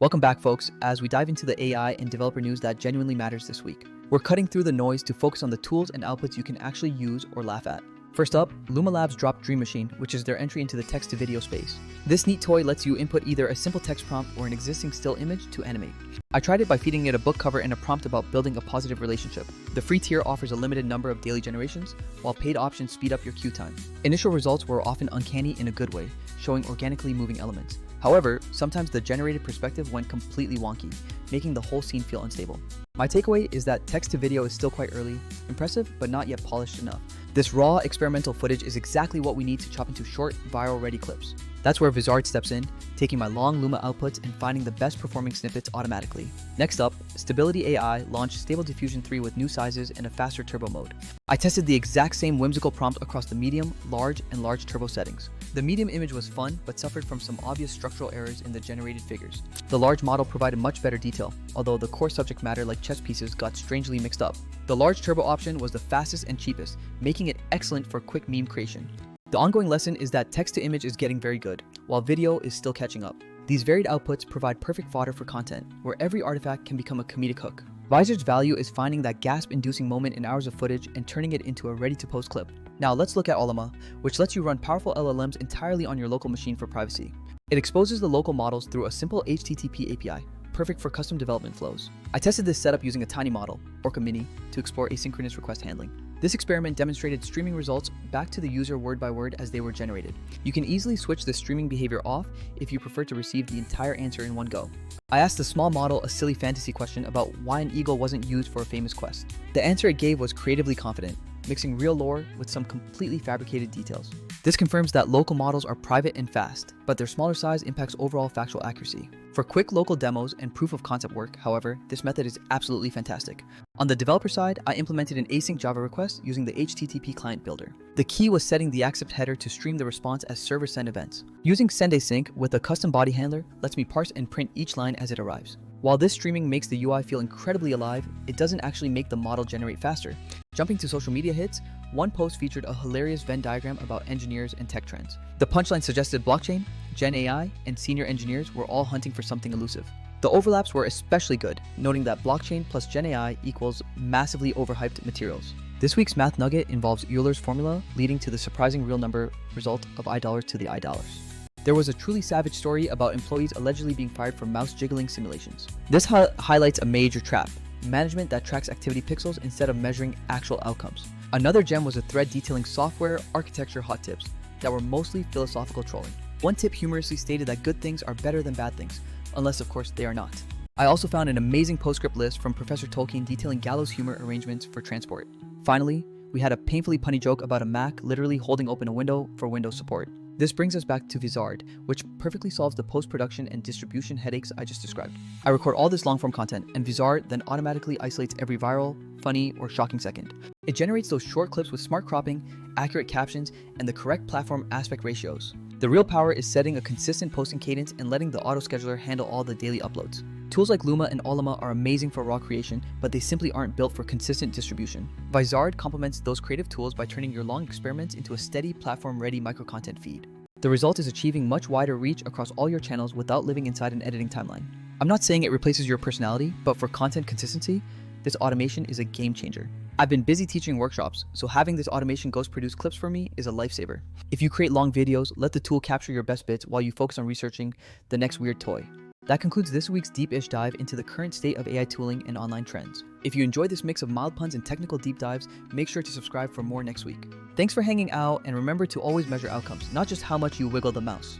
Welcome back, folks, as we dive into the AI and developer news that genuinely matters this week. We're cutting through the noise to focus on the tools and outputs you can actually use or laugh at. First up, Luma Labs dropped Dream Machine, which is their entry into the text-to-video space. This neat toy lets you input either a simple text prompt or an existing still image to animate. I tried it by feeding it a book cover and a prompt about building a positive relationship. The free tier offers a limited number of daily generations, while paid options speed up your queue time. Initial results were often uncanny in a good way, showing organically moving elements. However, sometimes the generated perspective went completely wonky, making the whole scene feel unstable. My takeaway is that text-to-video is still quite early, impressive, but not yet polished enough. This raw, experimental footage is exactly what we need to chop into short, viral-ready clips. That's where Vizard steps in, taking my long Luma outputs and finding the best performing snippets automatically. Next up, Stability AI launched Stable Diffusion 3 with new sizes and a faster turbo mode. I tested the exact same whimsical prompt across the medium, large, and large turbo settings. The medium image was fun, but suffered from some obvious structural errors in the generated figures. The large model provided much better detail, although the core subject matter like chess pieces got strangely mixed up. The large turbo option was the fastest and cheapest, making it excellent for quick meme creation. The ongoing lesson is that text-to-image is getting very good, while video is still catching up. These varied outputs provide perfect fodder for content, where every artifact can become a comedic hook. Vizard's value is finding that gasp-inducing moment in hours of footage and turning it into a ready-to-post clip. Now let's look at Ollama, which lets you run powerful LLMs entirely on your local machine for privacy. It exposes the local models through a simple HTTP API, perfect for custom development flows. I tested this setup using a tiny model, Orca Mini, to explore asynchronous request handling. This experiment demonstrated streaming results back to the user word by word as they were generated. You can easily switch the streaming behavior off if you prefer to receive the entire answer in one go. I asked the small model a silly fantasy question about why an eagle wasn't used for a famous quest. The answer it gave was creatively confident, mixing real lore with some completely fabricated details. This confirms that local models are private and fast, but their smaller size impacts overall factual accuracy. For quick local demos and proof of concept work, however, this method is absolutely fantastic. On the developer side, I implemented an async Java request using the HTTP client builder. The key was setting the accept header to stream the response as server send events. Using send-async with a custom body handler lets me parse and print each line as it arrives. While this streaming makes the UI feel incredibly alive, it doesn't actually make the model generate faster. Jumping to social media hits, one post featured a hilarious Venn diagram about engineers and tech trends. The punchline suggested blockchain, Gen AI, and senior engineers were all hunting for something elusive. The overlaps were especially good, noting that blockchain plus Gen AI equals massively overhyped materials. This week's math nugget involves Euler's formula, leading to the surprising real number result of I dollars to the I dollars. There was a truly savage story about employees allegedly being fired for mouse jiggling simulations. This highlights a major trap: management that tracks activity pixels instead of measuring actual outcomes. Another gem was a thread detailing software architecture hot tips that were mostly philosophical trolling. One tip humorously stated that good things are better than bad things, unless of course they are not. I also found an amazing postscript list from Professor Tolkien detailing gallows humor arrangements for transport. Finally, we had a painfully punny joke about a Mac literally holding open a window for Windows support. This brings us back to Vizard, which perfectly solves the post-production and distribution headaches I just described. I record all this long-form content, and Vizard then automatically isolates every viral, funny, or shocking second. It generates those short clips with smart cropping, accurate captions, and the correct platform aspect ratios. The real power is setting a consistent posting cadence and letting the auto-scheduler handle all the daily uploads. Tools like Luma and Ollama are amazing for raw creation, but they simply aren't built for consistent distribution. Vizard complements those creative tools by turning your long experiments into a steady, platform-ready micro-content feed. The result is achieving much wider reach across all your channels without living inside an editing timeline. I'm not saying it replaces your personality, but for content consistency, this automation is a game changer. I've been busy teaching workshops, so having this automation ghost produce clips for me is a lifesaver. If you create long videos, let the tool capture your best bits while you focus on researching the next weird toy. That concludes this week's deep-ish dive into the current state of AI tooling and online trends. If you enjoyed this mix of mild puns and technical deep dives, make sure to subscribe for more next week. Thanks for hanging out, and remember to always measure outcomes, not just how much you wiggle the mouse.